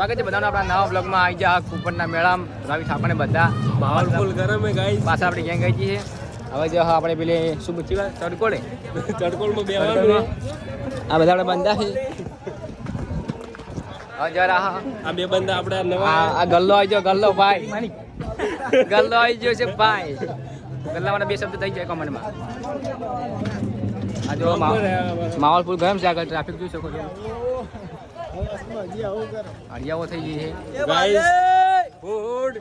સ્વાગત છે બધાનો આપણા નવા બ્લોગમાં આવી ગયા કુપનના મેળામાં રવિ ઠાકોરને બધા માહોલ ફૂલ ગરમ હે ગાઈસ. પાછા આપણી ગેંગ આવી છે. હવે જો આપણે પેલી શું પૂછી ચડકોડે ચડકોલમાં બેવાનું હે. આ બધા આપણે બંધા છે. હવે જરા આ બે બંદા આપણે નવા આ ગલ્લો આવી ગયો ગલ્લો ભાઈ ગલ્લો આવી ગયો છે ભાઈ. ગલ્લામાં બે શબ્દ થઈ જાય કોમેન્ટમાં. આ જો માહોલ ફૂલ ગરમ છે. આગળ ટ્રાફિક જોઈ શકો છો. હરિયાઓ થઈ ગઈ છે ગાઈસ. ફૂડ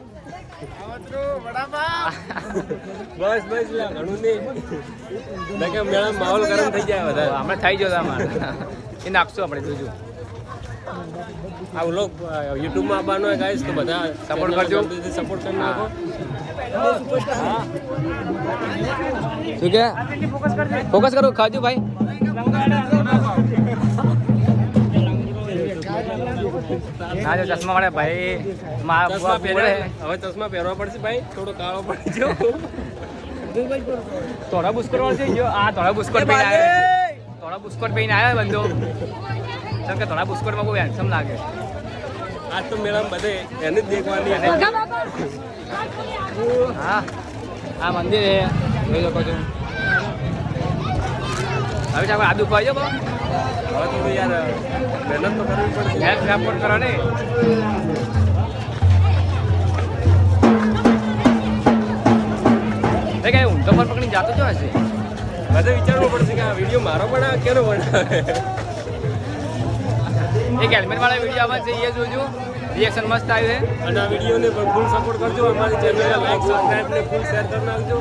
બસ બસ લા ઘણું નહીં. નકે મેળા માહોલ ગરમ થઈ જાય વધારે. હમણાં થઈ ગયો અમારે એ નાખશું આપણે જોજો. આ વ્લોગ યુટ્યુબમાં આવવાનો હે ગાઈસ, તો બધા સપોર્ટ કરજો. સપોર્ટ કરી નાખો. શું કે ફોકસ કરો ખાજો ભાઈ. હા જો ચશ્મા વાળા ભાઈ ચશ્મા પહેરે. હવે ચશ્મા પહેરવા પડશે ભાઈ, થોડો કાળો પડી ગયો. થોડા બુસ્કોટ વાળો છે જો. આ થોડા બુસ્કોટ પહેરીને આવ્યો. થોડા બુસ્કોટ પહેરીને આવ્યો બંધો. કેમ કે થોડા બુસ્કોટમાં બહુ હેન્ડસમ લાગે. આજ તો મેળામાં બધે એને જ દેખવાની. હા આ મંદિર છે જોઈ શકો છો. હવે ચાલો આદુ ખવાઈ જાઓ. હવે થોડું યાર મહેનત તો કરવી પડશે. હેલ્થ સપોર્ટ કરો ને. કઈ ઊંધો પર પકડીને જાતો જો હશે. બધે વિચારવું પડશે કે આ વિડીયો મારો બનાવે કેનો બનાવે. એક હેલ્મેટ વાળા વિડીયો આવવા છે એ જોજો. રિએક્શન મસ્ત આવ્યું છે. અને આ વિડીયોને પણ ફૂલ સપોર્ટ કરજો. અમારી ચેનલને લાઈક સબસ્ક્રાઇબ ને ફૂલ શેર કરી નાખજો.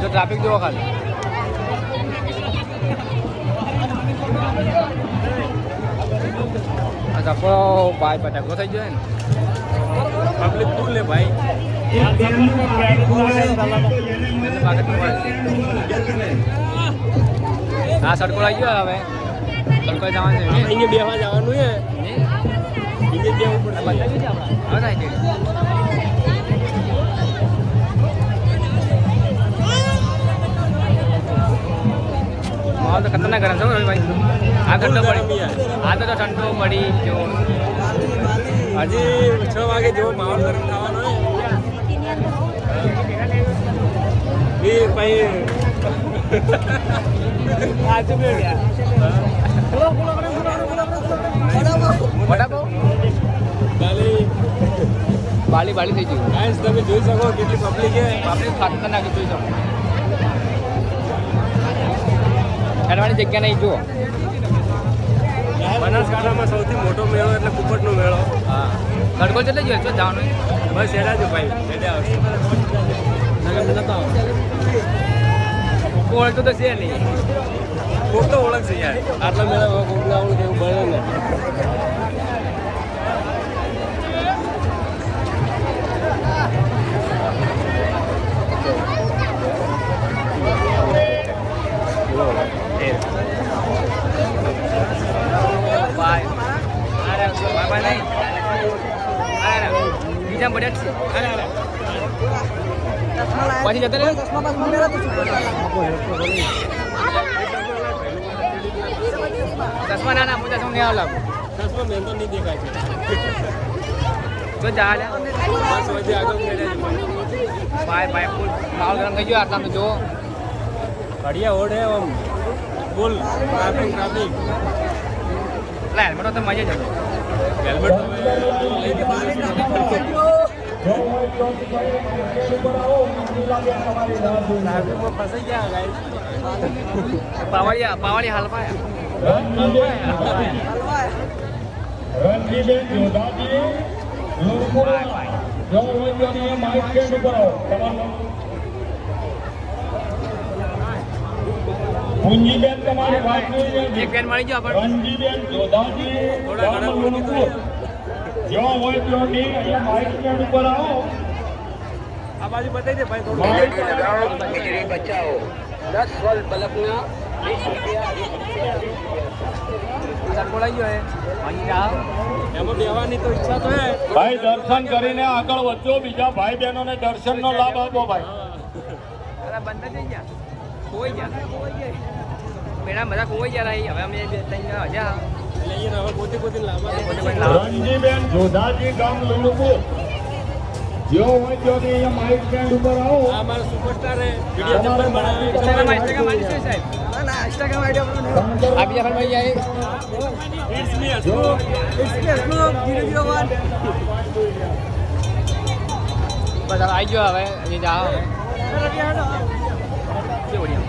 જો ટ્રાફિક જોવો ખાલી. ધક્કો ભાઈ પટાકો થઈ ગયો ને. પબ્લિક ફૂલ ને ભાઈ. હા સડકો આવી ગયો હવે. સડકો જવાનું છે અહીંયા બેહવા જવાનું છે. અહીંયા બેહવું પડશે. બતાવી છે આપણા હવે માહોલ તો ખતરનાક ગરમ છે ભાઈ. આ ઠંડો પડી આ તો ઠંડો પડી જો. હજી 6 વાગે જેવો માહોલ ગરમ થવાનો હોય એ ભાઈ. વડાપાવ બાલી બાલી થઈ ગયું. ગાઈસ તમે જોઈ શકો કેટલી પબ્લિક છે. આપણે ખતરનાક જોઈ શકો. હેડવાની જગ્યા નહીં જુઓ. બનાસકાંઠામાં સૌથી મોટો મેળો એટલે કુપટનો મેળો. હા ગડગોળ કેટલે જોઈએ છો જવાનું? બસ એડા જો ભાઈ એડા આવશે. ઓળખતો તો છે નહીં. કોક તો ઓળખશે યાર. આટલા મેળામાં કોક ના ઓળખે એવું બને ને. બીજા પડ્યા પછી જતા રહે. ચશ્મા ના ના હું ચશ્મા નહીં આવ લાગુ. ચશ્મા મેં તો નહીં દેખાય છે. જો જા લે બસ વચ્ચે આગળ મેળા ભાઈ ભાઈ ફૂલ માહોલ ગરમ થઈ ગયો. આટલા તો જો ઘડિયા ઓઢે આમ ફૂલ ટ્રાફિક. એટલે હેલ્મેટ તો મજા જ આવે. હેલ્મેટ ફસાઈ ગયા ગાઈસ. પાવાળી હાલ પાયા. પૂંજીબેન તમારી વાત એક બેન મળી ગયો આપણે. રણજીબેન જોધાજી થોડા ઘણા ઓળખી જો હોય તો અહીંયા માઇક સ્ટેન્ડ ઉપર આવો. આ બાજુ બતાવી દે ભાઈ થોડું. વીજળી બચાવો 10 વોલ્ટ બલ્બના 20 રૂપિયા. બોલાઈ ગયો હે એમાં બેવાની તો ઈચ્છા તો હે ભાઈ. દર્શન કરીને આગળ વધજો. બીજા ભાઈ બહેનોને દર્શનનો લાભ આપો ભાઈ. બંધ થઈ ગયા. ખોઈ ગયા મેળા બધા ખોઈ ગયા. હવે અમે 2-3 હજાર લઈએ ને હવે પોતે પોતે લાવવા પોતે પણ લાવો. રણજીબેન જોધાજી ગામ લુણપુર જો હોય તો અહીંયા માઇક સ્ટેન્ડ ઉપર આવો આ મારા સુપરસ્ટાર હે વિડિયો નંબર બનાવે ઇન્સ્ટાગ્રામ આઈડી છે સાહેબ. આ બીજા ફોનમાં જાય. ઇટ્સ મી જો બસ હવે આવી ગયો હવે અહીં જાઓ હવે. કેવું વળી?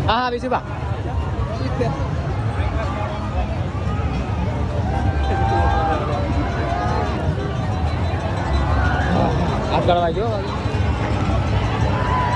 હા હા બીજું બા હાથ ગળવા જો